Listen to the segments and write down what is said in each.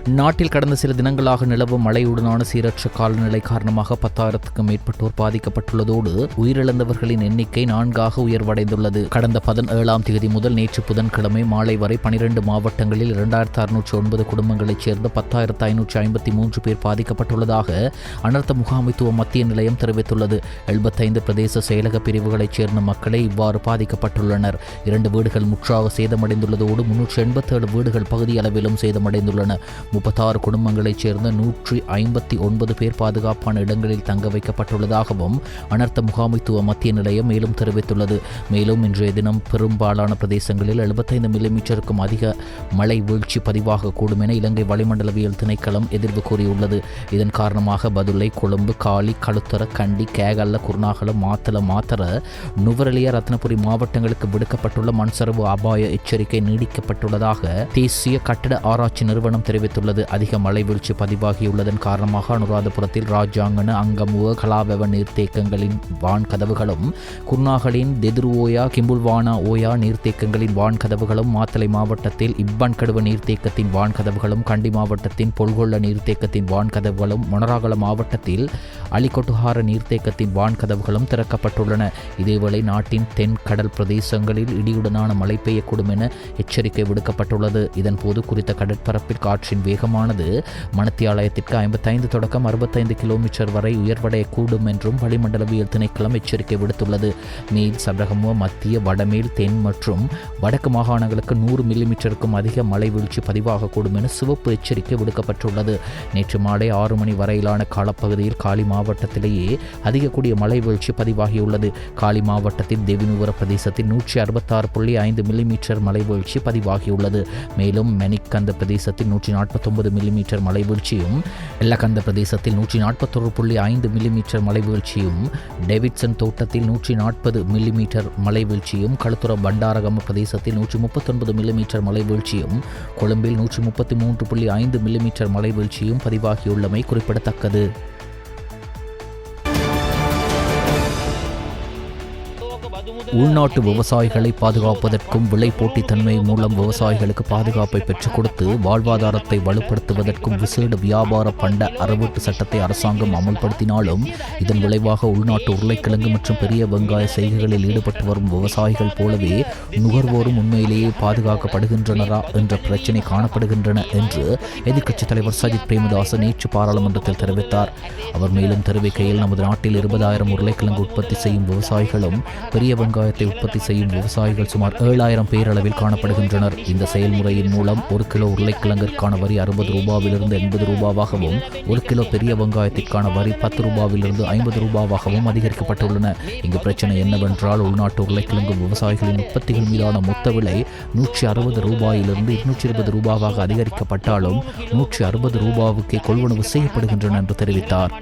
நாட்டில் கடந்த சில தினங்களாக நிலவும் மழையுடனான சீரற்ற காலநிலை காரணமாக 10,000க்கும் மேற்பட்டோர் பாதிக்கப்பட்டுள்ளதோடு உயிரிழந்தவர்களின் எண்ணிக்கை 4ஆக உயர்வடைந்துள்ளது. கடந்த 17ஆம் தேதி முதல் நேற்று புதன்கிழமை மாலை வரை 12 மாவட்டங்களில் 2609 குடும்பங்களைச் சேர்ந்த 10,553 பேர் பாதிக்கப்பட்டுள்ளதாக அனர்த்த முகாமைத்துவ மத்திய நிலையம் தெரிவித்துள்ளது. 75 பிரதேச செயலக பிரிவுகளைச் சேர்ந்த மக்களே இவ்வாறு பாதிக்கப்பட்டுள்ளனர். 2 வீடுகள் முற்றாக சேதமடைந்துள்ளதோடு 387 வீடுகள் பகுதியளவிலும் சேதமடைந்துள்ளன. 36 குடும்பங்களைச் சேர்ந்த 159 பேர் பாதுகாப்பான இடங்களில் தங்க வைக்கப்பட்டுள்ளதாகவும் அனர்த்த முகாமைத்துவ மத்திய நிலையம் மேலும் தெரிவித்துள்ளது. மேலும் இன்றைய தினம் பெரும்பாலான பிரதேசங்களில் 75 மில்லிமீட்டருக்கும் அதிக மழை வீழ்ச்சி பதிவாகக்கூடும் என இலங்கை வளிமண்டலவியல் திணைக்களம் எதிர்வு கூறியுள்ளது. இதன் காரணமாக பதுளை, கொழும்பு, காலி, களுத்தர, கண்டி, கேகல்ல, குருநாகல, மாத்தர, நுவரெலியா, ரத்னபுரி மாவட்டங்களுக்கு விடுக்கப்பட்டுள்ள மண்சரிவு அபாய எச்சரிக்கை நீடிக்கப்பட்டுள்ளதாக தேசிய கட்டட ஆராய்ச்சி நிறுவனம் தெரிவித்துள்ளது. அதிக மழை வீழ்ச்சி பதிவாகியுள்ளதன் காரணமாக அனுராதபுரத்தில் ராஜாங்கன, அங்கமுவ, கலாவெவ நீர்த்தேக்கங்களின் வான் கதவுகளும், குர்நாகலின் தெதுருவோயா, கிம்புல்வானா ஓயா நீர்த்தேக்கங்களின் வான் கதவுகளும், மாத்தளை மாவட்டத்தில் இப்பன்கடுவ நீர்த்தேக்கத்தின் வான் கதவுகளும், கண்டி மாவட்டத்தின் பொல்கொள்ள நீர்த்தேக்கத்தின் வான் கதவுகளும், மொனராகல மாவட்டத்தில் அலிகொட்டுஹார நீர்த்தேக்கத்தின் வான் கதவுகளும் திறக்கப்பட்டுள்ளன. இதேவேளை நாட்டின் தென் கடல் பிரதேசங்களில் இடியுடனான மழை பெய்யக்கூடும் என எச்சரிக்கை விடுக்கப்பட்டுள்ளது. இதன்போது குறித்த கடற்பரப்பில் காற்றின் வேகமானது மணித்தியாலயத்திற்கு 55 தொடக்கம் 65 கிலோமீட்டர் வரை உயர்வடையக்கூடும் என்றும் வளிமண்டலவியல் திணைக்களம் எச்சரிக்கை விடுத்துள்ளது. மேல் சபரகமுவ, மத்திய, வடமேல், தென் மற்றும் வடக்கு மாகாணங்களுக்கு 100 மில்லிமீட்டருக்கும் அதிக மழை வீழ்ச்சி பதிவாகக்கூடும் என சிவப்பு எச்சரிக்கை விடுக்கப்பட்டுள்ளது. நேற்று மாலை 6 மணி வரையிலான காலப்பகுதியில் காலி மாவட்டத்திலேயே அதிக கூடிய மழை வீழ்ச்சி பதிவாகியுள்ளது. காலி மாவட்டத்தில் தெவினுவர பிரதேசத்தில் 166.5 மில்லிமீட்டர் மழை வீழ்ச்சி பதிவாகியுள்ளது. மேலும் மெனிக்கந்த பிரதேசத்தில் 149 மில்லிமீட்டர் மழை வீழ்ச்சியும், எல்லகந்த பிரதேசத்தில் 141.5 மில்லிமீட்டர் மழை வீழ்ச்சியும், டேவிட்சன் தோட்டத்தில் 140 மில்லிமீட்டர் மழை வீழ்ச்சியும், களுத்துற பண்டாரகம பிரதேசத்தில் 139 மில்லிமீட்டர் மழை வீழ்ச்சியும், கொழும்பில் 133.5 மில்லிமீட்டர் மழை வீழ்ச்சியும் பதிவாகியுள்ளமை குறிப்பிடத்தக்கது. உள்நாட்டு விவசாயிகளை பாதுகாப்பதற்கும் விலை போட்டித்தன்மை மூலம் விவசாயிகளுக்கு பாதுகாப்பை பெற்றுக் கொடுத்து வாழ்வாதாரத்தை வலுப்படுத்துவதற்கும் விசேட வியாபார பண்ட அறவீட்டு சட்டத்தை அரசாங்கம் அமல்படுத்தினாலும் இதன் விளைவாக உள்நாட்டு உருளைக்கிழங்கு மற்றும் பெரிய வெங்காய செய்கைகளில் ஈடுபட்டு வரும் விவசாயிகள் போலவே நுகர்வோரும் உண்மையிலேயே பாதுகாக்கப்படுகின்றனரா என்ற பிரச்சினை காணப்படுகின்றன என்று எதிர்க்கட்சித் தலைவர் சஜித் பிரேமதாச நேற்று பாராளுமன்றத்தில் தெரிவித்தார். அவர் மேலும் தெரிவிக்கையில், நமது நாட்டில் 20,000 உருளைக்கிழங்கு உற்பத்தி செய்யும் விவசாயிகளும் பெரிய வெங்காயத்தை உற்பத்தி செய்யும் விவசாயிகள் சுமார் 7,000 பேரளவில் காணப்படுகின்றனர். இந்த செயல்முறையின் மூலம் 1 கிலோ உருளைக்கிழங்கிற்கான வரி 60 ரூபாவிலிருந்து 80 ரூபாவாகவும் 1 கிலோ பெரிய வெங்காயத்திற்கான வரி 10 ரூபாவிலிருந்து 50 ரூபாவாகவும் அதிகரிக்கப்பட்டுள்ளன. இங்கு பிரச்சனை என்னவென்றால், உள்நாட்டு உருளைக்கிழங்கு விவசாயிகளின் உற்பத்திகள் மீதான மொத்த விலை 160 ரூபாயிலிருந்து 220 ரூபாவாக அதிகரிக்கப்பட்டாலும் 160 ரூபாவுக்கே கொள்வனவு செய்யப்படுகின்றன என்று தெரிவித்தார்.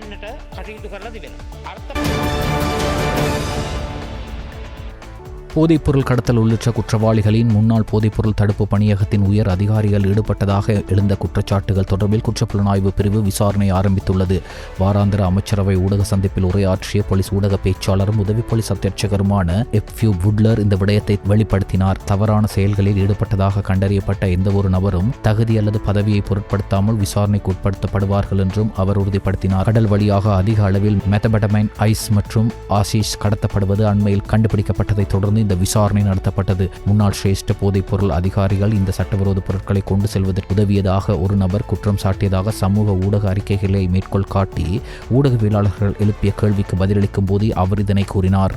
போதைப்பொருள் கடத்தல் உள்ளிட்ட குற்றவாளிகளின் முன்னாள் போதைப்பொருள் தடுப்பு பணியகத்தின் உயர் அதிகாரிகள் ஈடுபட்டதாக எழுந்த குற்றச்சாட்டுகள் தொடர்பில் குற்றப்புலனாய்வு பிரிவு விசாரணை ஆரம்பித்துள்ளது. வாராந்திர அமைச்சரவை ஊடக சந்திப்பில் உரையாற்றிய போலீஸ் ஊடக பேச்சாளரும் உதவி போலீஸ் அத்தியட்சகருமான எஃப்யூ வுட்லர் இந்த விடயத்தை வெளிப்படுத்தினார். தவறான செயல்களில் ஈடுபட்டதாக கண்டறியப்பட்ட எந்தவொரு நபரும் தகுதி அல்லது பதவியை பொருட்படுத்தாமல் விசாரணைக்கு உட்படுத்தப்படுவார்கள் என்றும் அவர் உறுதிப்படுத்தினார். கடல் வழியாக அதிக அளவில் மெத்தபடமைன், ஐஸ் மற்றும் ஆசிஸ் கடத்தப்படுவது அண்மையில் கண்டுபிடிக்கப்பட்டதை தொடர்ந்து இந்த விசாரணை நடத்தப்பட்டது. முன்னாள் சிரேஷ்ட போதைப் பொருள் அதிகாரிகள் இந்த சட்டவிரோத பொருட்களை கொண்டு செல்வதற்கு உதவியதாக ஒரு நபர் குற்றம் சாட்டியதாக சமூக ஊடக அறிக்கைகளை மேற்கோள் காட்டி ஊடகவியலாளர்கள் எழுப்பிய கேள்விக்கு பதிலளிக்கும் போது அவர் இதனை கூறினார்.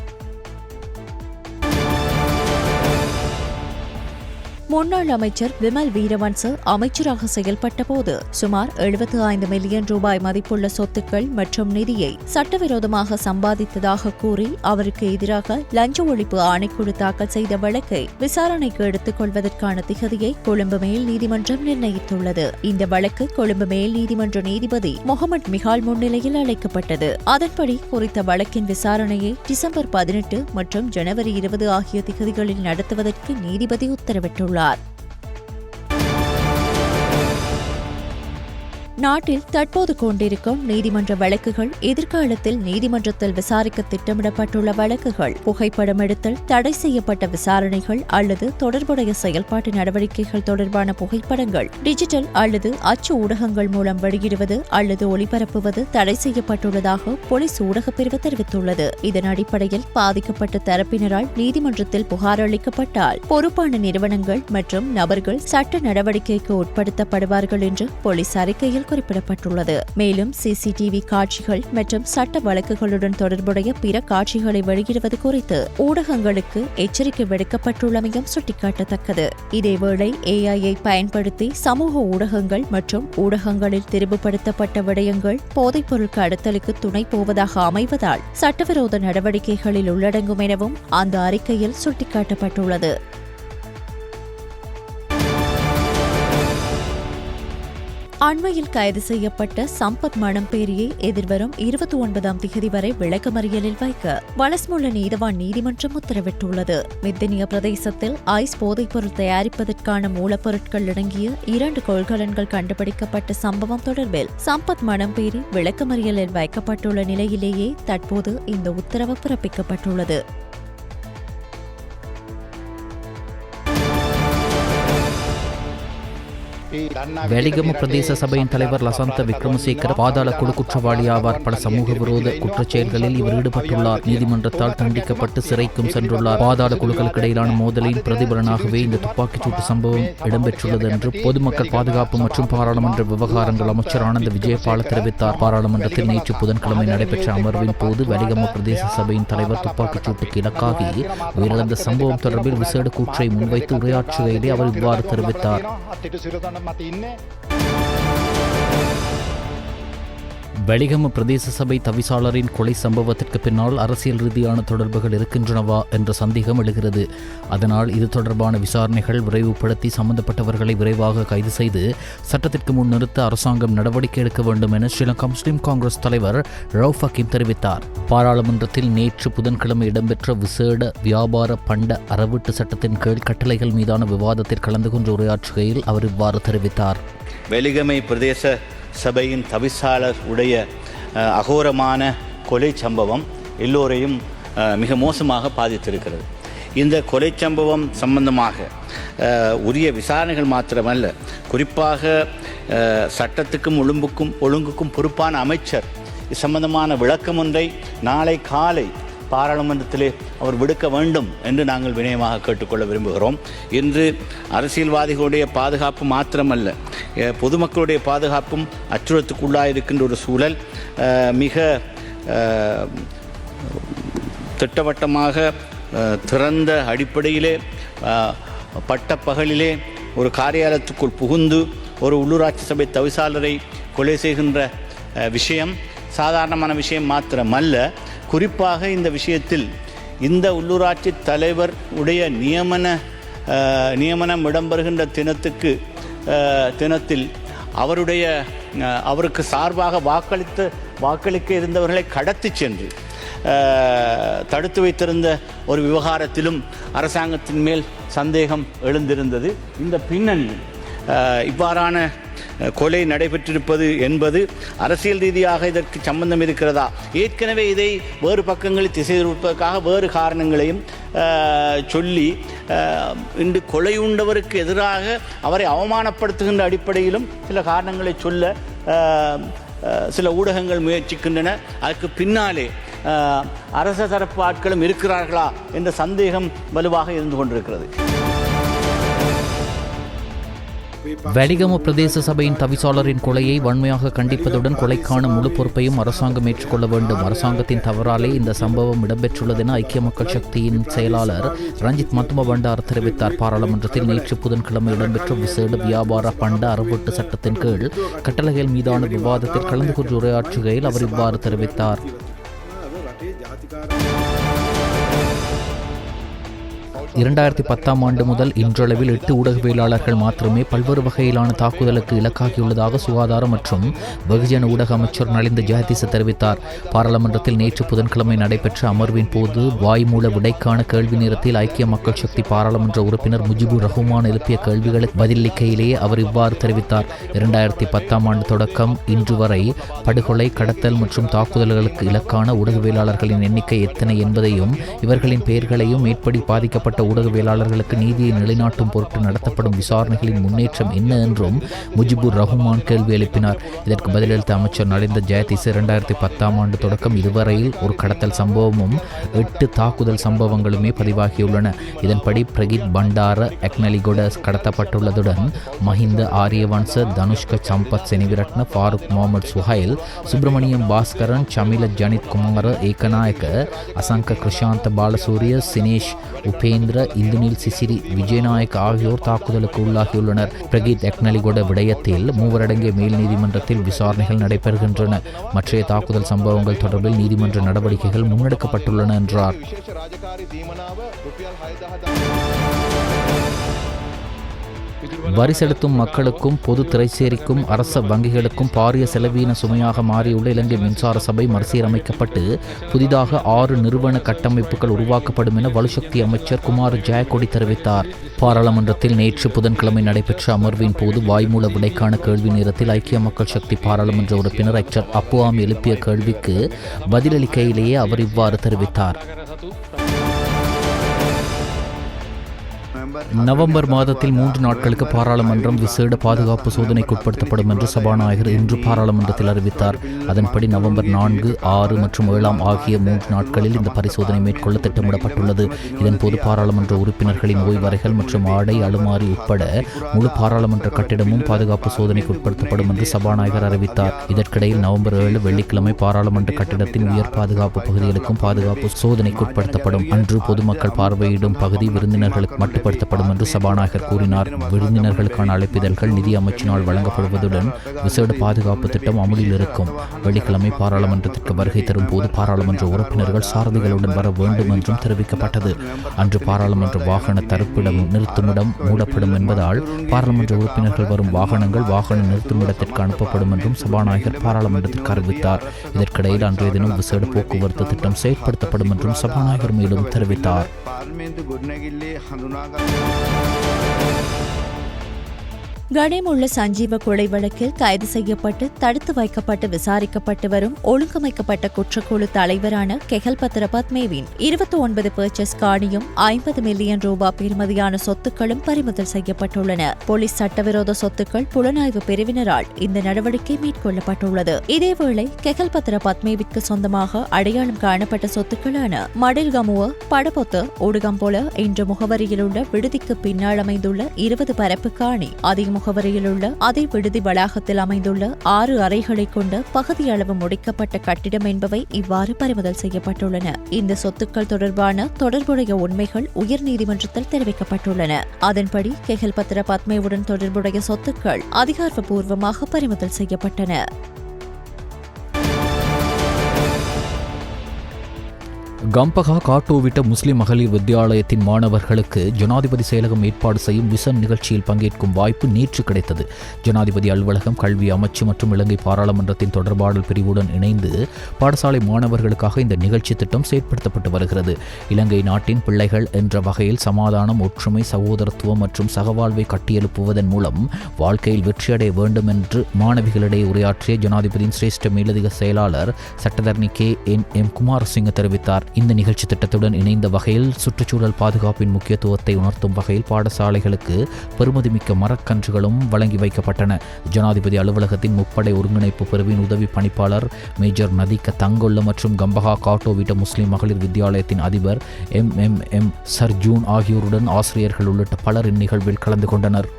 முன்னாள் அமைச்சர் விமல் வீரவன்ச அமைச்சராக செயல்பட்ட போது சுமார் 75 மில்லியன் ரூபாய் மதிப்புள்ள சொத்துக்கள் மற்றும் நிதியை சட்டவிரோதமாக சம்பாதித்ததாக கூறி அவருக்கு எதிராக லஞ்ச ஒழிப்பு ஆணைக்குழு தாக்கல் செய்த வழக்கை விசாரணைக்கு எடுத்துக் கொள்வதற்கான திகதியை கொழும்பு மேல் நீதிமன்றம் நிர்ணயித்துள்ளது. இந்த வழக்கு கொழும்பு மேல் நீதிமன்ற நீதிபதி முகமது மிகால் முன்னிலையில் அழைக்கப்பட்டது. அதன்படி குறித்த வழக்கின் விசாரணையை டிசம்பர் 18 மற்றும் ஜனவரி 20 ஆகிய திகதிகளில் நடத்துவதற்கு நீதிபதி உத்தரவிட்டுள்ளார். நாட்டில் தற்போது கொண்டிருக்கும் நீதிமன்ற வழக்குகள், எதிர்காலத்தில் நீதிமன்றத்தில் விசாரிக்க திட்டமிடப்பட்டுள்ள வழக்குகள், புகைப்படம் எடுத்தல், தடை செய்யப்பட்ட விசாரணைகள் அல்லது தொடர்புடைய செயல்பாட்டு நடவடிக்கைகள் தொடர்பான புகைப்படங்கள் டிஜிட்டல் அல்லது அச்சு ஊடகங்கள் மூலம் வெளியிடுவது அல்லது ஒளிபரப்புவது தடை செய்யப்பட்டுள்ளதாக போலீஸ் ஊடகப் பிரிவு தெரிவித்துள்ளது. இதன் அடிப்படையில் பாதிக்கப்பட்ட தரப்பினரால் நீதிமன்றத்தில் புகார் அளிக்கப்பட்டால் பொறுப்பான நிறுவனங்கள் மற்றும் நபர்கள் சட்ட நடவடிக்கைக்கு உட்படுத்தப்படுவார்கள் என்று போலீஸ் அறிக்கையில் குறிப்பிடப்பட்டுள்ளது. மேலும் சிசிடிவி காட்சிகள் மற்றும் சட்ட வழக்குகளுடன் தொடர்புடைய பிற காட்சிகளை வெளியிடுவது குறித்து ஊடகங்களுக்கு எச்சரிக்கை விடுக்கப்பட்டுள்ளமையும் சுட்டிக்காட்டத்தக்கது. இதேவேளை ஏஐயை பயன்படுத்தி சமூக ஊடகங்கள் மற்றும் ஊடகங்களில் திரிவுபடுத்தப்பட்ட விடயங்கள் போதைப்பொருள் கடத்தலுக்கு துணை போவதாக அமைவதால் சட்டவிரோத நடவடிக்கைகளில் உள்ளடங்கும் எனவும் அந்த அறிக்கையில் சுட்டிக்காட்டப்பட்டுள்ளது. அண்மையில் கைது செய்யப்பட்ட சம்பத் மணம்பேரியை எதிர்வரும் 29ஆம் தேதி வரை விளக்கமறியலில் வைக்க வலஸ்முல்ல நீதவான் நீதிமன்றம் உத்தரவிட்டுள்ளது. மித்தனிய பிரதேசத்தில் ஐஸ் போதைப்பொருள் தயாரிப்பதற்கான மூலப்பொருட்கள் அடங்கிய 2 கொள்கலன்கள் கண்டுபிடிக்கப்பட்ட சம்பவம் தொடர்பில் சம்பத் மணம்பேரி விளக்கமறியலில் வைக்கப்பட்டுள்ள நிலையிலேயே தற்போது இந்த உத்தரவு பிறப்பிக்கப்பட்டுள்ளது. வெலிகம பிரதேச சபையின் தலைவர் லசந்த விக்ரமசேகர பாதாள குழு குற்றவாளி ஆவார். பல சமூக விரோத குற்றச்செயல்களில் இவர் ஈடுபட்டுள்ளார். நீதிமன்றத்தால் தண்டிக்கப்பட்டு சிறைக்கும் சென்றுள்ளார். பாதாள குழுக்களுக்கு இடையிலான மோதலின் பிரதிபலனாகவே இந்த துப்பாக்கிச்சூட்டு சம்பவம் இடம்பெற்றுள்ளது என்று பொதுமக்கள் பாதுகாப்பு மற்றும் பாராளுமன்ற விவகாரங்கள் அமைச்சர் ஆனந்த விஜயபால தெரிவித்தார். பாராளுமன்றத்தில் நேற்று புதன்கிழமை நடைபெற்ற அமர்வின் போது வெலிகம பிரதேச சபையின் தலைவர் துப்பாக்கிச்சூட்டுக்கு இலக்காகி உயிரிழந்த சம்பவம் தொடர்பில் விசேட கூற்றை முன்வைத்து உரையாற்றுகையிலே அவர் இவ்வாறு தெரிவித்தார். வெலிகம பிரதேச சபை தவிசாளரின் கொலை சம்பவத்திற்கு பின்னால் அரசியல் ரீதியான தொடர்புகள் இருக்கின்றனவா என்ற சந்தேகம் எழுகிறது. அதனால் இது தொடர்பான விசாரணைகள் விரைவுபடுத்தி சம்பந்தப்பட்டவர்களை விரைவாக கைது செய்து சட்டத்திற்கு முன் நிறுத்த அரசாங்கம் நடவடிக்கை எடுக்க வேண்டும் என ஸ்ரீலங்கா முஸ்லிம் காங்கிரஸ் தலைவர் ரவுஃப் ஹக்கீம் தெரிவித்தார். பாராளுமன்றத்தில் நேற்று புதன்கிழமை இடம்பெற்ற விசேட வியாபார பண்ட அறவீட்டு சட்டத்தின் கீழ் கட்டளைகள் மீதான விவாதத்தில் கலந்து கொண்டு உரையாற்றுகையில் அவர் இவ்வாறு தெரிவித்தார். வெலிகமை பிரதேச சபையின் தவிசாளர் உடைய அகோரமான கொலை சம்பவம் எல்லோரையும் மிக மோசமாக பாதித்திருக்கிறது. இந்த கொலை சம்பவம் சம்பந்தமாக உரிய விசாரணைகள் மாத்திரமல்ல, குறிப்பாக சட்டத்துக்கும் ஒழுங்குக்கும் பொறுப்பான அமைச்சர் இது சம்பந்தமான விளக்கம் ஒன்றை நாளை காலை பாராளுமன்றத்திலே அவர் விடுக்க வேண்டும் என்று நாங்கள் வினயமாக கேட்டுக்கொள்ள விரும்புகிறோம். இன்று அரசியல்வாதிகளுடைய பாதுகாப்பு மாத்திரமல்ல, பொதுமக்களுடைய பாதுகாப்பும் அச்சுறுத்தலுக்குள்ளாயிருக்கின்ற ஒரு சூழல் மிக திட்டவட்டமாக திறந்த அடிப்படையிலே பட்டப்பகலிலே ஒரு காரியாலயத்துக்குள் புகுந்து ஒரு உள்ளூராட்சி சபை தவிசாளரை கொலை செய்கின்ற விஷயம் சாதாரணமான விஷயம் மாத்திரமல்ல, குறிப்பாக இந்த விஷயத்தில் இந்த உள்ளூராட்சி தலைவர் உடைய நியமனம் இடம்பெறுகின்ற தினத்தில் அவருக்கு சார்பாக வாக்களிக்க இருந்தவர்களை கடத்தி சென்று தடுத்து வைத்திருந்த ஒரு விவகாரத்திலும் அரசாங்கத்தின் மேல் சந்தேகம் எழுந்திருந்தது. இந்த பின்னணியில் இவ்வாறான கொலை நடைபெற்றிருப்பது என்பது அரசியல் ரீதியாக இதற்கு சம்பந்தம் இருக்கிறதா, ஏற்கனவே இதை வேறு பக்கங்களில் திசை திருப்பதற்காக வேறு காரணங்களையும் சொல்லி இன்று கொலையுண்டவருக்கு எதிராக அவரை அவமானப்படுத்துகின்ற அடிப்படையிலும் சில காரணங்களை சொல்ல சில ஊடகங்கள் முயற்சிக்கின்றன. அதற்கு பின்னாலே அரச தரப்பு ஆட்களும் இருக்கிறார்களா என்ற சந்தேகம் வலுவாக இருந்து கொண்டிருக்கிறது. வெலிகம பிரதேச சபையின் தவிசாளரின் கொலையை வன்மையாக கண்டிப்பதுடன் கொலைக்கான முழு பொறுப்பையும் அரசாங்கம் ஏற்றுக்கொள்ள வேண்டும். அரசாங்கத்தின் தவறாலே இந்த சம்பவம் இடம்பெற்றுள்ளது என ஐக்கிய மக்கள் சக்தியின் செயலாளர் ரஞ்சித் மத்தும பண்டார் தெரிவித்தார். பாராளுமன்றத்தில் நேற்று புதன்கிழமை இடம்பெற்ற விசேட வியாபார பண்ட அறவீட்டு சட்டத்தின் கீழ் கட்டளைகள் மீதான விவாதத்தில் கலந்து கொண்டு உரையாற்றுகையில் அவர் இவ்வாறு தெரிவித்தார். 2010 ஆண்டு முதல் இன்றளவில் 8 ஊடகவியலாளர்கள் மாத்திரமே பல்வேறு வகையிலான தாக்குதலுக்கு இலக்காகியுள்ளதாக சுகாதார மற்றும் வெகுஜன ஊடக அமைச்சர் நலிந்த ஜெயதிச தெரிவித்தார். பாராளுமன்றத்தில் நேற்று புதன்கிழமை நடைபெற்ற அமர்வின் போது வாய்மூல விடைக்கான கேள்வி நேரத்தில் ஐக்கிய மக்கள் சக்தி பாராளுமன்ற உறுப்பினர் முஜிபுர் ரஹ்மான் எழுப்பிய கேள்விகளுக்கு பதிலளிக்கையிலேயே அவர் இவ்வாறு தெரிவித்தார். 2010 ஆண்டு தொடக்கம் இன்று வரை படுகொலை, கடத்தல் மற்றும் தாக்குதல்களுக்கு இலக்கான ஊடகவியலாளர்களின் எண்ணிக்கை எத்தனை என்பதையும் இவர்களின் பெயர்களையும் மேற்படி பாதிக்கப்பட்ட ஊடகவியலாளர்களுக்கு நீதியை நிலைநாட்டும் பொருட்டு நடத்தப்படும் விசாரணைகளின் முன்னேற்றம் என்ன என்றும் முஜிபுர் ரஹ்மான் கேள்வி எழுப்பினார். இதற்கு பதிலளித்த அமைச்சர் நலிந்த ஜெயதிச 2010 ஆண்டு தொடக்கம் இதுவரையில் ஒரு கடத்தல் சம்பவமும் 8 தாக்குதல் சம்பவங்களுமே பதிவாகியுள்ளன. இதன்படி பிரகித் பண்டார எக்னலிகொட கடத்தப்பட்டுள்ளதுடன் மஹிந்த ஆரியவன்ச, தனுஷ்க சம்பத் செனிவிரட்ன, ஃபாரூக் முகமது சுஹைல், சுப்பிரமணியம் பாஸ்கரன், சமில ஜனித் குமார ஏகநாயக்க, அசங்க கிருஷாந்த பாலசூரிய, சினேஷ் உபேந்திர, இந்துனில் சிசிரி விஜயநாயக் ஆகியோர் தாக்குதலுக்கு உள்ளாகியுள்ளனர். பிரகீத் எக்னலிகொட விடயத்தில் 3 அடங்கிய மேல் நீதிமன்றத்தில் விசாரணைகள் நடைபெறுகின்றன. மற்றைய தாக்குதல் சம்பவங்கள் தொடர்பில் நீதிமன்ற நடவடிக்கைகள் முன்னெடுக்கப்பட்டுள்ளன என்றார். வரி செலுத்தும் மக்களுக்கும் பொது திரைசேரிக்கும் அரச வங்கிகளுக்கும் பாரிய செலவீன சுமையாக மாறியுள்ள இலங்கை மின்சார சபை மறுசீரமைக்கப்பட்டு புதிதாக 6 நிறுவன கட்டமைப்புகள் உருவாக்கப்படும் என வலுசக்தி அமைச்சர் குமார் ஜெயக்கொடி தெரிவித்தார். பாராளுமன்றத்தில் நேற்று புதன்கிழமை நடைபெற்ற அமர்வின் போது வாய்மூல விடைக்கான கேள்வி நேரத்தில் ஐக்கிய மக்கள் சக்தி பாராளுமன்ற உறுப்பினர் எச்சர் அப்புவாம் எழுப்பிய கேள்விக்கு பதிலளிக்கையிலேயே அவர் இவ்வாறு தெரிவித்தார். நவம்பர் மாதத்தில் 3 நாட்களுக்கு பாராளுமன்றம் விசேட பாதுகாப்பு சோதனைக்குட்படுத்தப்படும் என்று சபாநாயகர் இன்று பாராளுமன்றத்தில் அறிவித்தார். அதன்படி நவம்பர் 4, 6 மற்றும் 7 ஆகிய 3 நாட்களில் இந்த பரிசோதனை மேற்கொள்ள திட்டமிடப்பட்டுள்ளது. இதன்போது பாராளுமன்ற உறுப்பினர்களின் ஓய்வறைகள் மற்றும் ஆடை, அலுமாரி உட்பட முழு பாராளுமன்ற கட்டிடமும் பாதுகாப்பு சோதனைக்குட்படுத்தப்படும் என்று சபாநாயகர் அறிவித்தார். இதற்கிடையில் நவம்பர் 7 வெள்ளிக்கிழமை பாராளுமன்ற கட்டிடத்தின் உயர் பாதுகாப்பு பகுதிகளுக்கும் பாதுகாப்பு சோதனைக்குட்படுத்தப்படும். அன்று பொதுமக்கள் பார்வையிடும் பகுதி விருந்தினர்களுக்கு மட்டுப்படுத்தப்படும் என்று சபாநாயகர் கூறினார். விருந்தினர்களுக்கான அழைப்பிதழ்கள் நிதி அமைச்சினால் வழங்கப்படுவதுடன் விசேட பாதுகாப்பு திட்டம் அமலில் இருக்கும். வெள்ளிக்கிழமை பாராளுமன்றத்திற்கு வருகை தரும் போது பாராளுமன்ற உறுப்பினர்கள் சாரதிகளுடன் வர வேண்டும் என்றும் தெரிவிக்கப்பட்டது. அன்று பாராளுமன்ற வாகன தரிப்பிடம் நிறுத்துமிடம் மூடப்படும் என்பதால் பாராளுமன்ற உறுப்பினர்கள் வரும் வாகனங்கள் வாகன நிறுத்துமிடத்திற்கு அனுப்பப்படும் என்றும் சபாநாயகர் பாராளுமன்றத்திற்கு அறிவித்தார். இதற்கிடையில் அன்றைய தினம் விசேட போக்குவரத்து திட்டம் செயற்படுத்தப்படும் என்றும் சபாநாயகர் மேலும் தெரிவித்தார். கணேமுள்ள சஞ்சீவ கொலை வழக்கில் கைது செய்யப்பட்டு தடுத்து வைக்கப்பட்டு விசாரிக்கப்பட்டு வரும் ஒழுங்கமைக்கப்பட்ட குற்றக்குழு தலைவரான கெஹல்பத்ர பத்மேவின் 29 பர்ச்சேஸ் காணியும் 50 மில்லியன் ரூபாய் பெறுமதியான சொத்துக்களும் பறிமுதல் செய்யப்பட்டுள்ளன. போலீஸ் சட்டவிரோத சொத்துக்கள் புலனாய்வு பிரிவினரால் இந்த நடவடிக்கை மேற்கொள்ளப்பட்டுள்ளது. இதேவேளை கெஹல்பத்ர பத்மேவிற்கு சொந்தமாக அடையாளம் காணப்பட்ட சொத்துக்களான மடில்கமுவ, படபொத்து, ஊடுகம்போல என்ற முகவரியில் உள்ள விடுதிக்கு பின்னால் அமைந்துள்ள 20 பரப்பு காணி, அதிக முகவரியில் உள்ள அதே விடுதி வளாகத்தில் அமைந்துள்ள 6 அறைகளை கொண்ட பகுதியளவு முடிக்கப்பட்ட கட்டிடம் என்பவை இவ்வாறு பறிமுதல் செய்யப்பட்டுள்ளன. இந்த சொத்துக்கள் தொடர்பான தொடர்புடைய உண்மைகள் உயர்நீதிமன்றத்தில் தெரிவிக்கப்பட்டுள்ளன. அதன்படி கெஹல்பத்ர பத்மேவுடன் தொடர்புடைய சொத்துக்கள் அதிகாரப்பூர்வமாக பறிமுதல் செய்யப்பட்டன. கம்பகா காட்டோவிட்ட முஸ்லிம் மகளிர் வித்தியாலயத்தின் மாணவர்களுக்கு ஜனாதிபதி செயலகம் ஏற்பாடு செய்யும் விசன் நிகழ்ச்சியில் பங்கேற்கும் வாய்ப்பு நேற்று கிடைத்தது. ஜனாதிபதி அலுவலகம், கல்வி அமைச்சு மற்றும் இலங்கை பாராளுமன்றத்தின் தொடர்பாடல் பிரிவுடன் இணைந்து பாடசாலை மாணவர்களுக்காக இந்த நிகழ்ச்சி திட்டம் செயற்படுத்தப்பட்டு வருகிறது. இலங்கை நாட்டின் பிள்ளைகள் என்ற வகையில் சமாதானம், ஒற்றுமை, சகோதரத்துவம் மற்றும் சகவாழ்வை கட்டியெழுப்புவதன் மூலம் வாழ்க்கையில் வெற்றியடைய வேண்டும் என்று மாணவிகளிடையே உரையாற்றிய ஜனாதிபதியின் சிரேஷ்ட மேலதிக செயலாளர் சட்டத்தரணி KNM குமாரசிங்க தெரிவித்தார். இந்த நிகழ்ச்சி திட்டத்துடன் இணைந்த வகையில் சுற்றுச்சூழல் பாதுகாப்பின் முக்கியத்துவத்தை உணர்த்தும் வகையில் பாடசாலைகளுக்கு பெருமதிமிக்க மரக்கன்றுகளும் வழங்கி வைக்கப்பட்டன. ஜனாதிபதி அலுவலகத்தின் முப்படை ஒருங்கிணைப்பு பிரிவின் உதவி பணிப்பாளர் மேஜர் நதிக்க தங்கொல்ல மற்றும் கம்பகா காட்டோவிட்ட முஸ்லிம் மகளிர் வித்தியாலயத்தின் அதிபர் MMM சர்ஜூன் ஆகியோருடன் ஆசிரியர்கள் உள்ளிட்ட பலர் இந்நிகழ்வில் கலந்து கொண்டனர்.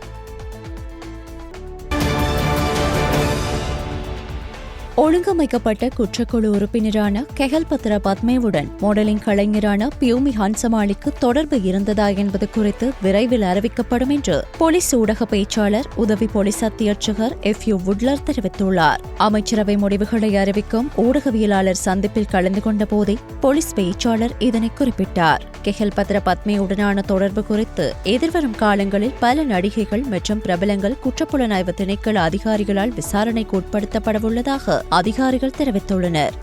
ஒழுங்கமைக்கப்பட்ட குற்றக்குழு உறுப்பினரான கெஹல்பத்ர பத்மேவுடன் மாடலிங் கலைஞரான பியூமி ஹன்சமாலிக்கு தொடர்பு இருந்ததா என்பது குறித்து விரைவில் அறிவிக்கப்படும் என்று போலீஸ் ஊடக பேச்சாளர் உதவி போலீஸ் அத்தியட்சகர் FU வுட்லர் தெரிவித்துள்ளார். அமைச்சரவை முடிவுகளை அறிவிக்கும் ஊடகவியலாளர் சந்திப்பில் கலந்து கொண்ட போதே போலீஸ் பேச்சாளர் இதனை குறிப்பிட்டார். கெஹல்பத்ர பத்மேவுடனான தொடர்பு குறித்து எதிர்வரும் காலங்களில் பல நடிகைகள் மற்றும் பிரபலங்கள் குற்றப்புலனாய்வு திணைக்கள அதிகாரிகளால் விசாரணைக்கு உட்படுத்தப்படவுள்ளதாக அதிகாரிகள் தெரிவித்துள்ளனர்.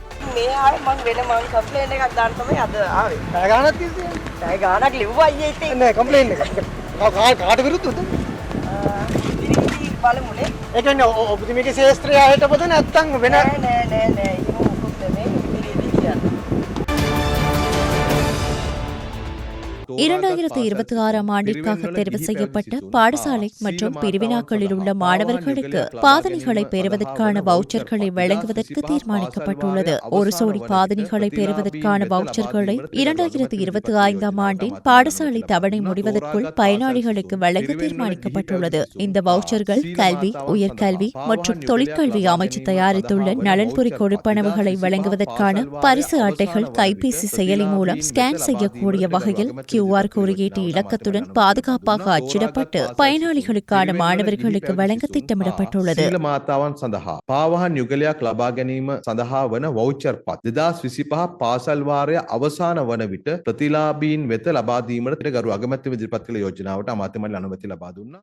இரண்டாயிரத்து 26ஆம் ஆண்டிற்காக தெரிவு செய்யப்பட்ட பாடசாலை மற்றும் பிரிவினாக்களில் உள்ள மாணவர்களுக்கு பாதணிகளை பெறுவதற்கான வவுச்சர்களை வழங்குவதற்கு தீர்மானிக்கப்பட்டுள்ளது. ஒரு சோடி பாதணிகளை பெறுவதற்கான வவுச்சர்களை 2025ஆம் ஆண்டின் பாடசாலை தவணை முடிவதற்குள் பயனாளிகளுக்கு வழங்க தீர்மானிக்கப்பட்டுள்ளது. இந்த வவுச்சர்கள் கல்வி, உயர்கல்வி மற்றும் தொழிற்கல்வி அமைச்சு தயாரித்துள்ள நலன்புரி கொடுப்பனவுகளை வழங்குவதற்கான பரிசு அட்டைகள் கைபேசி செயலி மூலம் ஸ்கேன் செய்யக்கூடிய வகையில் QR குறியீட்டு இலக்கத்துடன் பாதுகாப்பாக அச்சிடப்பட்டு பயனாளிகளுக்கான மாணவர்களுக்கு வழங்க திட்டமிடப்பட்டுள்ளது. මාතාවන් සඳහා පාවහන් යුගලයක් ලබා ගැනීම සඳහා වන වවුචර් පත් 2025 පාසල් වාරය අවසාන වන විට ප්‍රතිලාභීන් වෙත ලබා දීමට ගරු අගමැතිතුමා ඉදිරිපත් කළ යෝජනාවට අමාත්‍ය මණ්ඩල අනුමැතිය ලබා දුන්නා.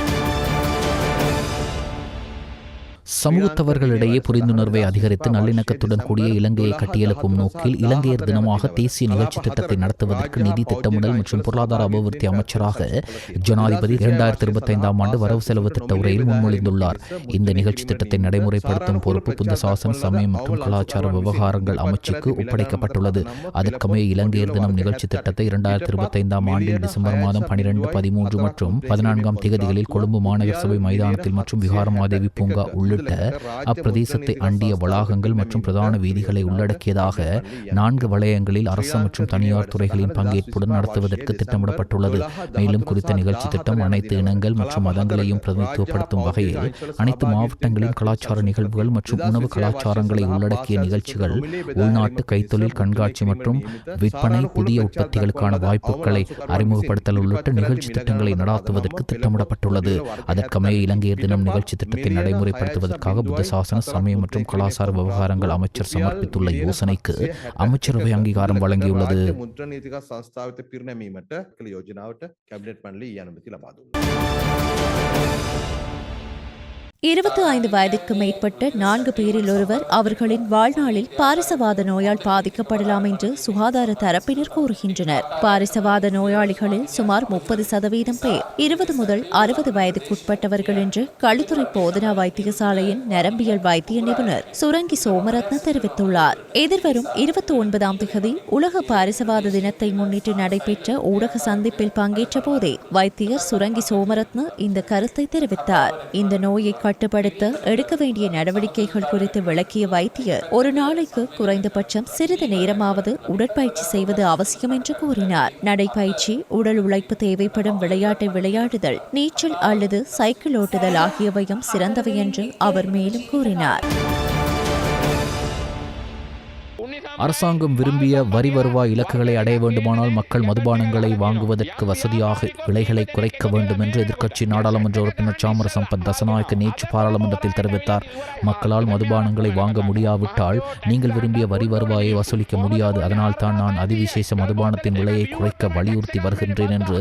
சமூகத்தவர்களிடையே புரிந்துணர்வை அதிகரித்து நல்லிணக்கத்துடன் கூடிய இலங்கையை கட்டியெழுப்பும் நோக்கில் இலங்கையர் தினமாக தேசிய நிகழ்ச்சி திட்டத்தை நடத்துவதற்கு நிதி திட்டமிடல் மற்றும் பொருளாதார அபிவிருத்தி அமைச்சராக ஜனாதிபதி 2025ஆம் ஆண்டு வரவு செலவு திட்ட உரையில் முன்மொழிந்துள்ளார். இந்த நிகழ்ச்சி திட்டத்தை நடைமுறைப்படுத்தும் பொறுப்பு புத்த சாசன, சமயம் மற்றும் கலாச்சார விவகாரங்கள் அமைச்சுக்கு ஒப்படைக்கப்பட்டுள்ளது. அதற்கமைய இலங்கையர் தினம் நிகழ்ச்சி திட்டத்தை 2025ஆம் ஆண்டில் டிசம்பர் மாதம் 12, 13 மற்றும் 14ஆம் திகதிகளில் கொழும்பு மாநகர சபை மைதானத்தில் மற்றும் விகாரமாதேவி பூங்கா உள்ளிட்ட அப்பிரதேசத்தை அண்டிய வளாகங்கள் மற்றும் பிரதான வீதிகளை உள்ளடக்கியதாக 4 வலயங்களில் அரசு மற்றும் தனியார் துறைகளின் பங்கேற்புடன் நடத்துவதற்கு திட்டமிடப்பட்டுள்ளது. மேலும் குறித்த நிகழ்ச்சி திட்டம் அனைத்து இனங்கள் மற்றும் மதங்களையும் பிரதிநிதித்துவப்படுத்தும் வகையில் அனைத்து மாவட்டங்களின் கலாச்சார நிகழ்வுகள் மற்றும் உணவு கலாச்சாரங்களை உள்ளடக்கிய நிகழ்ச்சிகள், உள்நாட்டு கைத்தொழில் கண்காட்சி மற்றும் விற்பனை, புதிய உற்பத்திகளுக்கான வாய்ப்புகளை அறிமுகப்படுத்தல் உள்ளிட்ட நிகழ்ச்சி திட்டங்களை நடாத்துவதற்கு திட்டமிடப்பட்டுள்ளது. அதற்கமைய இலங்கையர் தினம் நிகழ்ச்சி திட்டத்தை நடைமுறைப்படுத்த புத்த சாசன, சமயம் மற்றும் கலாச்சார விவகாரங்கள் அமைச்சர் சமர்ப்பித்துள்ள யோசனைக்கு அமைச்சரவை அங்கீகாரம் வழங்கியுள்ளது. 25 வயதுக்கு மேற்பட்ட 4 பேரில் ஒருவர் அவர்களின் வாழ்நாளில் பாரிசவாத நோயால் பாதிக்கப்படலாம் என்று சுகாதார தரப்பினர் கூறுகின்றனர். பாரிசவாத நோயாளிகளில் சுமார் 30% பேர் 20 முதல் 60 வயதுக்குட்பட்டவர்கள் என்று களுத்துறை போதனா வைத்தியசாலையின் நரம்பியல் வைத்திய நிபுணர் சுரங்கி சோமரத்ன தெரிவித்துள்ளார். எதிர்வரும் 29ஆம் தேதி உலக பாரிசவாத தினத்தை முன்னிட்டு நடைபெற்ற ஊடக சந்திப்பில் பங்கேற்ற போதே வைத்தியர் சுரங்கி சோமரத்ன இந்த கருத்தை தெரிவித்தார். இந்த நோயை கட்டுப்படுத்த எடுக்க வேண்டிய நடவடிக்கைகள் குறித்து விளக்கிய வைத்தியர், ஒரு நாளைக்கு குறைந்தபட்சம் சிறிது நேரமாவது உடற்பயிற்சி செய்வது அவசியம் என்று கூறினார். நடைப்பயிற்சி, உடல் உழைப்பு தேவைப்படும் விளையாட்டை விளையாடுதல், நீச்சல் அல்லது சைக்கிள் ஓட்டுதல் ஆகியவையும் சிறந்தவை என்று அவர் மேலும் கூறினார். அரசாங்கம் விரும்பிய வரி வருவாய் இலக்குகளை அடைய வேண்டுமானால் மக்கள் மதுபானங்களை வாங்குவதற்கு வசதியாக விலைகளை குறைக்க வேண்டும் என்று எதிர்க்கட்சி நாடாளுமன்ற உறுப்பினர் சாமர சம்பத் தசநாயக்க நேற்று பாராளுமன்றத்தில் தெரிவித்தார். மக்களால் மதுபானங்களை வாங்க முடியாவிட்டால் நீங்கள் விரும்பிய வரி வருவாயை வசூலிக்க முடியாது. அதனால் தான் நான் அதிவிசேஷ மதுபானத்தின் விலையை குறைக்க வலியுறுத்தி வருகின்றேன் என்று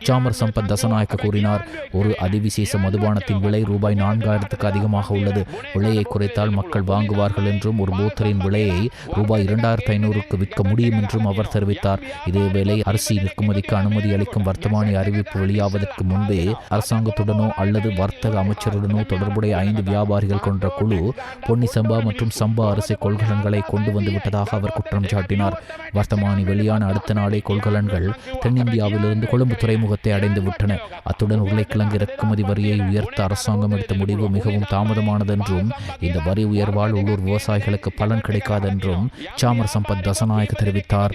சாமர சம்பத் தசநாயக்க கூறினார். ஒரு அதிவிசேஷ மதுபானத்தின் விலை ரூபாய் 4000க்கு அதிகமாக உள்ளது. விலையை குறைத்தால் மக்கள் வாங்குவார்கள் என்றும் ஒரு போத்தலின் விலையை ரூபாய் 2500க்கு விற்க முடியும் என்றும் அவர் தெரிவித்தார். இதேவேளை அரிசி இறக்குமதிக்கு அனுமதி அளிக்கும் வர்த்தமானி அறிவிப்பு வெளியாவதற்கு முன்பே அரசாங்கத்துடனோ அல்லது வர்த்தக அமைச்சருடனோ தொடர்புடைய 5 வியாபாரிகள் கொண்ட குழு பொன்னி சம்பா மற்றும் சம்பா அரிசி கொள்கலன்களை கொண்டு வந்து விட்டதாக அவர் குற்றம் சாட்டினார். வர்த்தமானி வெளியான அடுத்த நாளே கொள்கலன்கள் தென்னிந்தியாவிலிருந்து கொழும்பு துறைமுகத்தை அடைந்து விட்டன. அத்துடன் உருளைக்கிழங்கு இறக்குமதி வரியை உயர்த்த அரசாங்கம் எடுத்த முடிவு மிகவும் தாமதமானதென்றும் இந்த வரி உயர்வால் உள்ளூர் விவசாயிகளுக்கு பலன் கிடைக்காதென்றும் சாமர சம்பத் தசநாயக்க தெரிவித்தார்.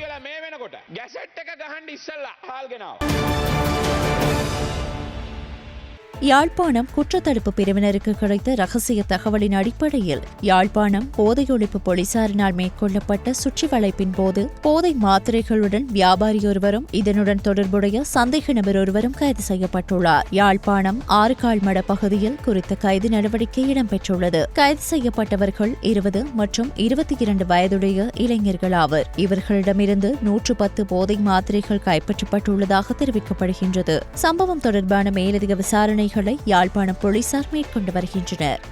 யாழ்ப்பாணம் குற்றத்தடுப்பு பிரிவினருக்கு கிடைத்த ரகசிய தகவலின் அடிப்படையில் யாழ்ப்பாணம் போதையொழிப்பு போலீசாரினால் மேற்கொள்ளப்பட்ட சுற்றிவளைப்பின் போது போதை மாத்திரைகளுடன் வியாபாரி ஒருவரும் இதனுடன் தொடர்புடைய சந்தேக நபர் ஒருவரும் கைது செய்யப்பட்டுள்ளார். யாழ்ப்பாணம் ஆறுகால்மட பகுதியில் குறித்த கைது நடவடிக்கை இடம்பெற்றுள்ளது. கைது செய்யப்பட்டவர்கள் 20 மற்றும் 22 வயதுடைய இளைஞர்கள் ஆவர். இவர்களிடமிருந்து 110 போதை மாத்திரைகள் கைப்பற்றப்பட்டுள்ளதாக தெரிவிக்கப்படுகின்றது. சம்பவம் தொடர்பான மேலதிக விசாரணைகளை யாழ்ப்பாணம் போலீசார் மேற்கொண்டு வருகின்றனர்.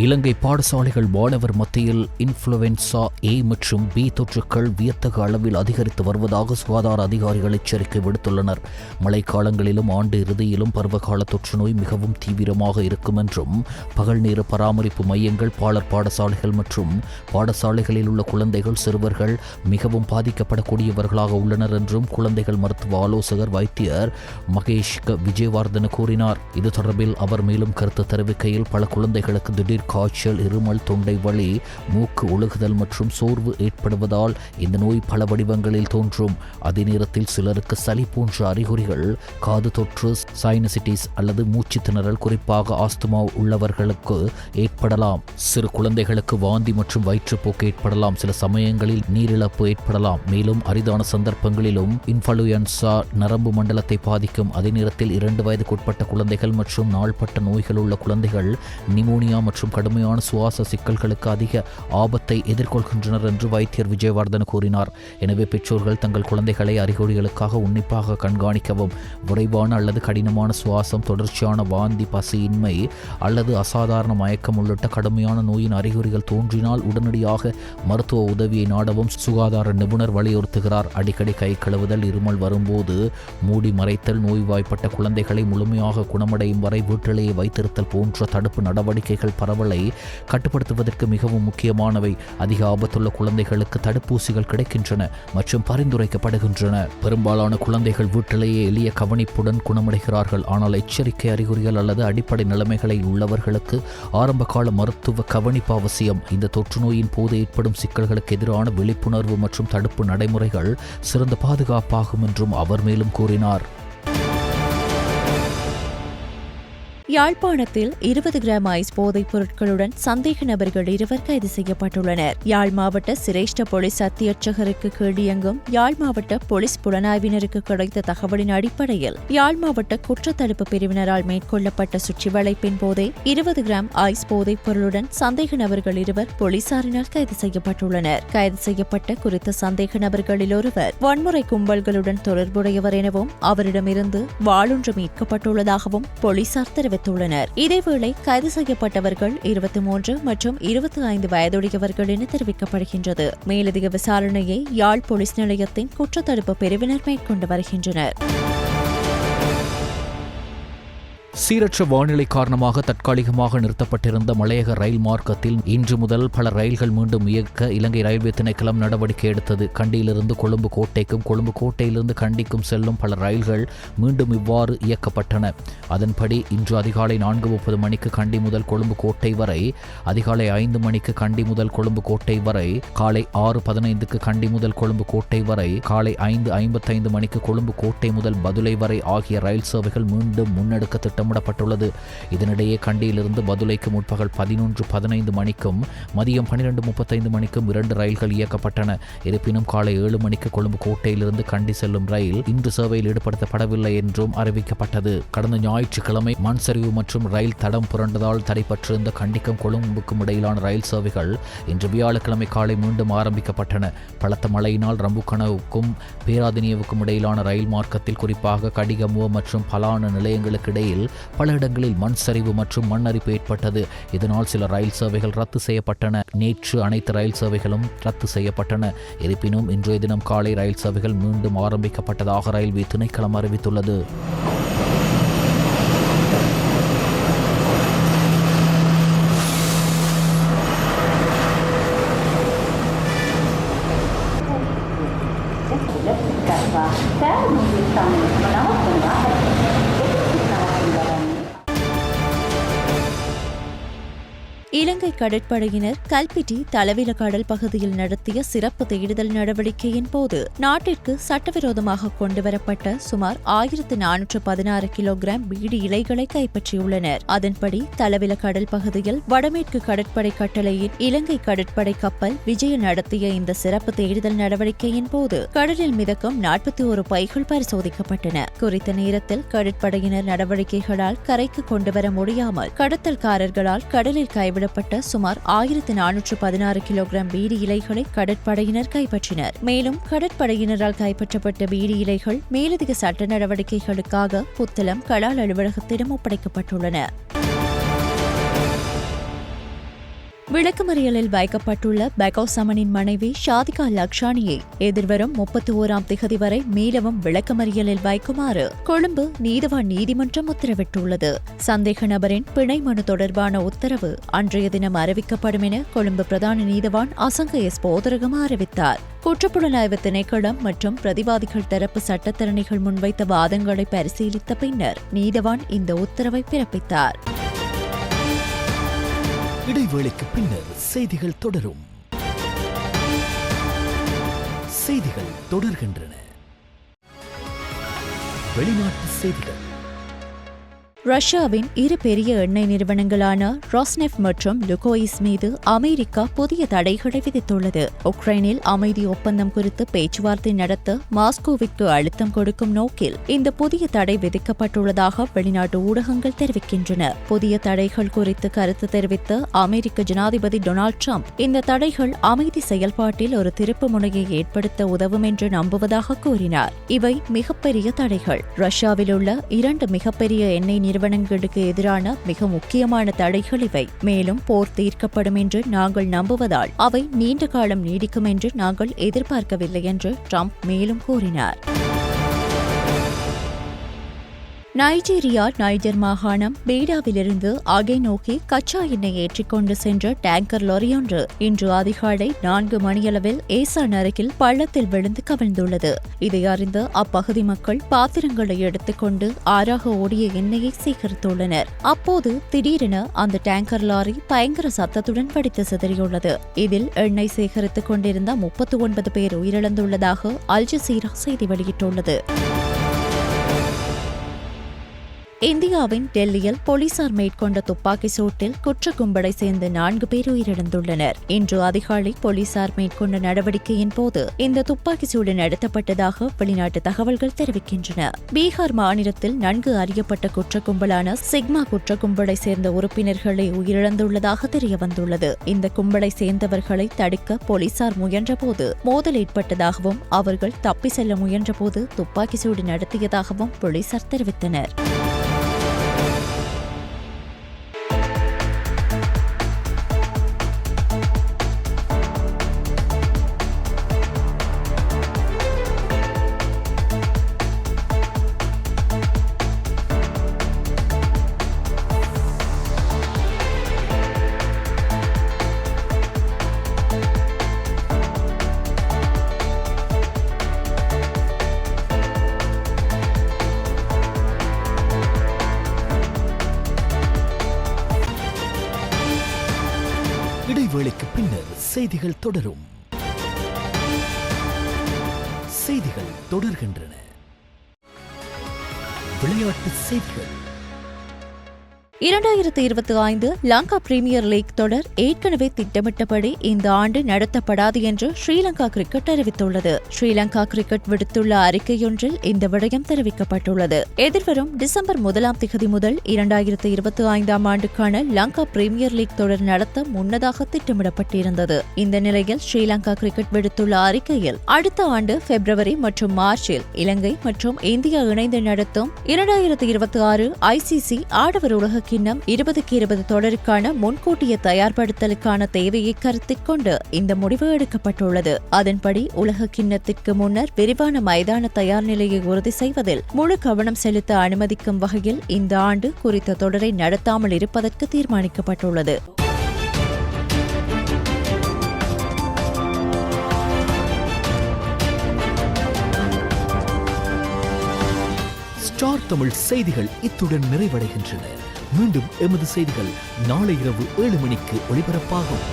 இலங்கை பாடசாலைகள் மாணவர் மத்தியில் இன்ஃப்ளூவென்சா A மற்றும் B தொற்றுக்கள் வியத்தகு அளவில் அதிகரித்து வருவதாக சுகாதார அதிகாரிகள் எச்சரிக்கை விடுத்துள்ளனர். மழைக்காலங்களிலும் ஆண்டு இறுதியிலும் பருவகால தொற்று நோய் மிகவும் தீவிரமாக இருக்கும் என்றும் பகல் நேர பராமரிப்பு மையங்கள் பாடசாலைகள் மற்றும் பாடசாலைகளில் உள்ள குழந்தைகள் சிறுவர்கள் மிகவும் பாதிக்கப்படக்கூடியவர்களாக உள்ளனர் என்றும் குழந்தைகள் மருத்துவ ஆலோசகர் வைத்தியர் மகேஷ் விஜயவர்தன கூறினார். இது தொடர்பில் அவர் மேலும் கருத்து தெரிவிக்கையில் பல குழந்தைகளுக்கு திடீர் காய்ச்சல், இருமல், தொண்டை வலி, மூக்கு ஒழுகுதல் மற்றும் சோர்வு ஏற்படுவதால் இந்த நோய் பல வடிவங்களில் தோன்றும். அதே நேரத்தில் சிலருக்கு சளி போன்ற அறிகுறிகள், காது தொற்று, சைனசிட்டிஸ் அல்லது மூச்சு திணறல், குறிப்பாக ஆஸ்துமா உள்ளவர்களுக்கு ஏற்படலாம். சிறு குழந்தைகளுக்கு வாந்தி மற்றும் வயிற்றுப்போக்கு ஏற்படலாம். சில சமயங்களில் நீரிழப்பு ஏற்படலாம். மேலும் அரிதான சந்தர்ப்பங்களிலும் இன்ஃப்ளூயன்சா நரம்பு மண்டலத்தை பாதிக்கும். அதே நேரத்தில் 2 வயதுக்குட்பட்ட குழந்தைகள் மற்றும் நாள்பட்ட நோய்கள் உள்ள குழந்தைகள் நிமோனியா மற்றும் கடுமையான சுவாச சிக்கல்களுக்கு அதிக ஆபத்தை எதிர்கொள்கின்றனர் என்று வைத்தியர் விஜயவர்தன் கூறினார். எனவே பெற்றோர்கள் தங்கள் குழந்தைகளை அறிகுறிகளுக்காக உன்னிப்பாக கண்காணிக்கவும். விரைவான அல்லது கடினமான சுவாசம், தொடர்ச்சியான வாந்தி, பசியின்மை அல்லது அசாதாரண மயக்கம் உள்ளிட்ட கடுமையான நோயின் அறிகுறிகள் தோன்றினால் உடனடியாக மருத்துவ உதவியை நாடவும் சுகாதார நிபுணர் வலியுறுத்துகிறார். அடிக்கடி கை கழுவுதல், இருமல் வரும்போது மூடி மறைத்தல், நோய்வாய்ப்பட்ட குழந்தைகளை முழுமையாக குணமடையும் வரை வீட்டிலேயே வைத்திருத்தல் போன்ற தடுப்பு நடவடிக்கைகள் பரவலை கட்டுப்படுத்துவதற்கு மிகவும் முக்கியமானவை. அதிக ஆபத்துள்ள குழந்தைகளுக்கு தடுப்பூசிகள் கிடைக்கின்றன மற்றும் பரிந்துரைக்கப்படுகின்றன. பெரும்பாலான குழந்தைகள் வீட்டிலேயே எளிய கவனிப்புடன் குணமடைகிறார்கள். ஆனால் எச்சரிக்கை அறிகுறிகள் அல்லது அடிப்படை நிலைமைகளை உள்ளவர்களுக்கு ஆரம்பகால மருத்துவ கவனிப்பு அவசியம். இந்த தொற்று நோயின் போது ஏற்படும் சிக்கல்களுக்கு எதிரான விழிப்புணர்வு மற்றும் தடுப்பு நடைமுறைகள் சிறந்த பாதுகாப்பாகும் என்றும் அவர் மேலும் கூறினார். யாழ்ப்பாணத்தில் 20 கிராம் ஐஸ் போதைப் பொருட்களுடன் சந்தேக நபர்கள் 2 கைது செய்யப்பட்டுள்ளனர். யாழ் மாவட்ட சிரேஷ்ட போலீஸ் அத்தியட்சகருக்கு கீழியங்கும் யாழ் மாவட்ட போலீஸ் புலனாய்வினருக்கு கிடைத்த தகவலின் அடிப்படையில் யாழ் மாவட்ட குற்றத்தடுப்பு பிரிவினரால் மேற்கொள்ளப்பட்ட சுற்றிவளைப்பின் போதே 20 கிராம் ஐஸ் போதைப் பொருளுடன் சந்தேக நபர்கள் 2 போலீசாரினால் கைது செய்யப்பட்டுள்ளனர். கைது செய்யப்பட்ட குறித்த சந்தேக நபர்களில் ஒருவர் வன்முறை கும்பல்களுடன் தொடர்புடையவர் எனவும் அவரிடமிருந்து வாளொன்று மீட்கப்பட்டுள்ளதாகவும் போலீசார் தெரிவித்தனர். இதேவேளை கைது செய்யப்பட்டவர்கள் 23 மற்றும் 25 வயதுடையவர்கள் என தெரிவிக்கப்படுகின்றது. மேலதிக விசாரணையை யாழ் போலீஸ் நிலையத்தின் குற்றத்தடுப்பு பிரிவினர் மேற்கொண்டு வருகின்றனர். சீரற்ற வானிலை காரணமாக தற்காலிகமாக நிறுத்தப்பட்டிருந்த மலையக ரயில் மார்க்கத்தில் இன்று முதல் பல ரயில்கள் மீண்டும் இயக்க இலங்கை ரயில்வே திணைக்களம் நடவடிக்கை எடுத்தது. கண்டியிலிருந்து கொழும்பு கோட்டைக்கும், கொழும்பு கோட்டையிலிருந்து கண்டிக்கும் செல்லும் பல ரயில்கள் மீண்டும் இவ்வாறு இயக்கப்பட்டன. அதன்படி இன்று அதிகாலை 4:30 மணிக்கு கண்டி முதல் கொழும்பு கோட்டை வரை, அதிகாலை 5 மணிக்கு கண்டி முதல் கொழும்பு கோட்டை வரை, காலை 6:15க்கு கண்டி முதல் கொழும்பு கோட்டை வரை, காலை 5:55 மணிக்கு கொழும்பு கோட்டை முதல் பதுளை வரை ஆகிய ரயில் சேவைகள் மீண்டும் முன்னெடுக்க திட்டமிடப்பட்டுள்ளது. இதனிடையே கண்டியிலிருந்து பதுளைக்கு முற்பகல் 11:15 மணிக்கும் மதியம் 12:35 மணிக்கும் 2 ரயில்கள் இயக்கப்பட்டன. இருப்பினும் காலை 7 மணிக்கு கொழும்பு கோட்டையிலிருந்து கண்டி செல்லும் ரயில் இன்று சேவையில் ஈடுபடுத்தப்படவில்லை என்றும் அறிவிக்கப்பட்டது. கடந்த ஞாயிற்றுக்கிழமை மண் சரிவு மற்றும் ரயில் தடம் புரண்டதால் தடைப்பட்டிருந்த கண்டிக்கும் கொழும்புக்கும் இடையிலான ரயில் சேவைகள் இன்று வியாழக்கிழமை காலை மீண்டும் ஆரம்பிக்கப்பட்டன. பலத்த மழையினால் ரம்புக்கனவுக்கும் பேராதனியவுக்கும் இடையிலான ரயில் மார்க்கத்தில் குறிப்பாக கடிகமுவ மற்றும் பலான நிலையங்களுக்கு இடையில் பல இடங்களில் மண் சரிவு மற்றும் மண் அரிப்பு ஏற்பட்டது. இதனால் சில ரயில் சேவைகள் ரத்து செய்யப்பட்டன. நேற்று அனைத்து ரயில் சேவைகளும் ரத்து செய்யப்பட்டன. இருப்பினும் இன்றைய தினம் காலை ரயில் சேவைகள் மீண்டும் ஆரம்பிக்கப்பட்டதாக ரயில்வே திணைக்களம் அறிவித்துள்ளது. இலங்கை கடற்படையினர் கல்பிட்டி தலவில கடல் பகுதியில் நடத்திய சிறப்பு தேடுதல் நடவடிக்கையின் போது நாட்டிற்கு சட்டவிரோதமாக கொண்டுவரப்பட்ட சுமார் 1416 கிலோகிராம் பீடி இலைகளை கைப்பற்றியுள்ளனர். அதன்படி தலவில கடல் பகுதியில் வடமேற்கு கடற்படை கட்டளையின் இலங்கை கடற்படை கப்பல் விஜய நடத்திய இந்த சிறப்பு தேடுதல் நடவடிக்கையின் போது கடலில் மிதக்கும் 41 பைகள் பரிசோதிக்கப்பட்டன. குறித்த நேரத்தில் கடற்படையினர் நடவடிக்கைகளால் கரைக்கு கொண்டுவர முடியாமல் கடத்தல்காரர்களால் கடலில் கைவிடப்பட்ட சுமார் 1416 கிலோகிராம் பீடி இலைகளை கடற்படையினர் கைப்பற்றினர். மேலும் கடற்படையினரால் கைப்பற்றப்பட்ட பீடி இலைகள் மேலதிக சட்ட நடவடிக்கைகளுக்காக புத்தளம் கலால் அலுவலகத்திடம் ஒப்படைக்கப்பட்டுள்ளன. விளக்கமறியலில் வைக்கப்பட்டுள்ள பெகோ சமனின் மனைவி ஷாதிகா லக்ஷானியை எதிர்வரும் 31ஆம் திகதி வரை மீளவும் விளக்கமறியலில் வைக்குமாறு கொழும்பு நீதவான் நீதிமன்றம் உத்தரவிட்டுள்ளது. சந்தேக நபரின் பிணை மனு தொடர்பான உத்தரவு அன்றைய தினம் அறிவிக்கப்படும் என கொழும்பு பிரதான நீதவான் அசங்க எஸ் போதரகம் அறிவித்தார். குற்றப்புலனாய்வு திணைக்களம் மற்றும் பிரதிவாதிகள் தரப்பு சட்டத்தரணிகள் முன்வைத்த வாதங்களை பரிசீலித்த பின்னர் நீதவான் இந்த உத்தரவை பிறப்பித்தார். இடைவேளைக்கு பின்னர் செய்திகள் தொடரும். செய்திகள் தொடர்கின்றன. வெளிநாட்டு செய்திகள். ரஷ்யாவின் இரு பெரிய எண்ணெய் நிறுவனங்களான ராஸ்நெஃப்ட் மற்றும் லுகோயிஸ் மீது அமெரிக்கா புதிய தடைகளை விதித்துள்ளது. உக்ரைனில் அமைதி ஒப்பந்தம் குறித்து பேச்சுவார்த்தை நடத்த மாஸ்கோவிற்கு அழுத்தம் கொடுக்கும் நோக்கில் இந்த புதிய தடை விதிக்கப்பட்டுள்ளதாக வெளிநாட்டு ஊடகங்கள் தெரிவிக்கின்றன. புதிய தடைகள் குறித்து கருத்து தெரிவித்த அமெரிக்க ஜனாதிபதி டொனால்ட் ட்ரம்ப் இந்த தடைகள் அமைதி செயல்பாட்டில் ஒரு திருப்பு முனையை ஏற்படுத்த உதவும் என்று நம்புவதாக கூறினார். இவை மிகப்பெரிய தடைகள். ரஷ்யாவில் உள்ள 2 மிகப்பெரிய எண்ணெய் நிறுவனங்களுக்கு எதிரான மிக முக்கியமான தடைகள் இவை. மேலும் போர் தீர்க்கப்படும் என்று நாங்கள் நம்புவதால் அவை நீண்ட காலம் நீடிக்கும் என்று நாங்கள் எதிர்பார்க்கவில்லை என்று ட்ரம்ப் மேலும் கூறினார். நைஜீரியா நைஜர் மாகாணம் பேடாவிலிருந்து அகை நோக்கி கச்சா எண்ணெய் ஏற்றிக்கொண்டு சென்ற டேங்கர் லாரியொன்று இன்று அதிகாலை 4 மணியளவில் ஏசான் அருகில் பள்ளத்தில் விழுந்து கவிழ்ந்துள்ளது. இதை அறிந்த அப்பகுதி மக்கள் பாத்திரங்களை எடுத்துக்கொண்டு ஆறாக ஓடிய எண்ணெயை சேகரித்துள்ளனர். அப்போது திடீரென அந்த டேங்கர் லாரி பயங்கர சத்தத்துடன் வெடித்து சிதறியுள்ளது. இதில் எண்ணெய் சேகரித்துக் கொண்டிருந்த 39 பேர் உயிரிழந்துள்ளதாக அல் ஜசீரா செய்தி வெளியிட்டுள்ளது. இந்தியாவின் டெல்லியில் போலீசார் மேற்கொண்ட துப்பாக்கி சூட்டில் குற்ற கும்பலை சேர்ந்த 4 பேர் உயிரிழந்துள்ளனர். இன்று அதிகாலை போலீசார் மேற்கொண்ட நடவடிக்கையின் போது இந்த துப்பாக்கி சூடு நடத்தப்பட்டதாக வெளிநாட்டு தகவல்கள் தெரிவிக்கின்றன. பீகார் மாநிலத்தில் நன்கு அறியப்பட்ட குற்ற கும்பலான சிக்மா குற்ற கும்பலை சேர்ந்த உறுப்பினர்களை உயிரிழந்துள்ளதாக தெரியவந்துள்ளது. இந்த கும்பலை சேர்ந்தவர்களை தடுக்க போலீசார் முயன்றபோது மோதல் ஏற்பட்டதாகவும் அவர்கள் தப்பி செல்ல முயன்றபோது துப்பாக்கி சூடு நடத்தியதாகவும் போலீசார் தெரிவித்தனர். இடைவேளைக்கு பின்னர் செய்திகள் தொடரும். செய்திகள் தொடர்கின்றன. விளையாட்டு செய்திகள். 2025 லங்கா பிரீமியர் லீக் தொடர் ஏற்கனவே திட்டமிட்டபடி இந்த ஆண்டு நடத்தப்படாது என்று ஸ்ரீலங்கா கிரிக்கெட் அறிவித்துள்ளது. ஸ்ரீலங்கா கிரிக்கெட் விடுத்துள்ள அறிக்கையொன்றில் இந்த விடயம் தெரிவிக்கப்பட்டுள்ளது. எதிர்வரும் டிசம்பர் 1ஆம் திகதி முதல் 2025ஆம் ஆண்டுக்கான லங்கா பிரீமியர் லீக் தொடர் நடத்த முன்னதாக திட்டமிடப்பட்டிருந்தது. இந்த நிலையில் ஸ்ரீலங்கா கிரிக்கெட் விடுத்துள்ள அறிக்கையில் அடுத்த ஆண்டு பிப்ரவரி மற்றும் மார்ச்சில் இலங்கை மற்றும் இந்தியா இணைந்து நடத்தும் 2026 ICC ஆடவர் உலக கிண்ணம் 2020 தொடருக்கான முன்கூட்டிய தயார்படுத்தலுக்கான தேவையை கருத்தில் கொண்டு இந்த முடிவு எடுக்கப்பட்டுள்ளது. அதன்படி உலக கிண்ணத்திற்கு முன்னர் விரிவான மைதான தயார் நிலையை உறுதி செய்வதில் முழு கவனம் செலுத்த அனுமதிக்கும் வகையில் இந்த ஆண்டு குறித்த தொடரை நடத்தாமல் இருப்பதற்கு தீர்மானிக்கப்பட்டுள்ளது. ஸ்டார் தமிழ் செய்திகள் இத்துடன் நிறைவடைகின்றன. மீண்டும் எமது செய்திகள் நாளை இரவு 7 மணிக்கு ஒளிபரப்பாகும்.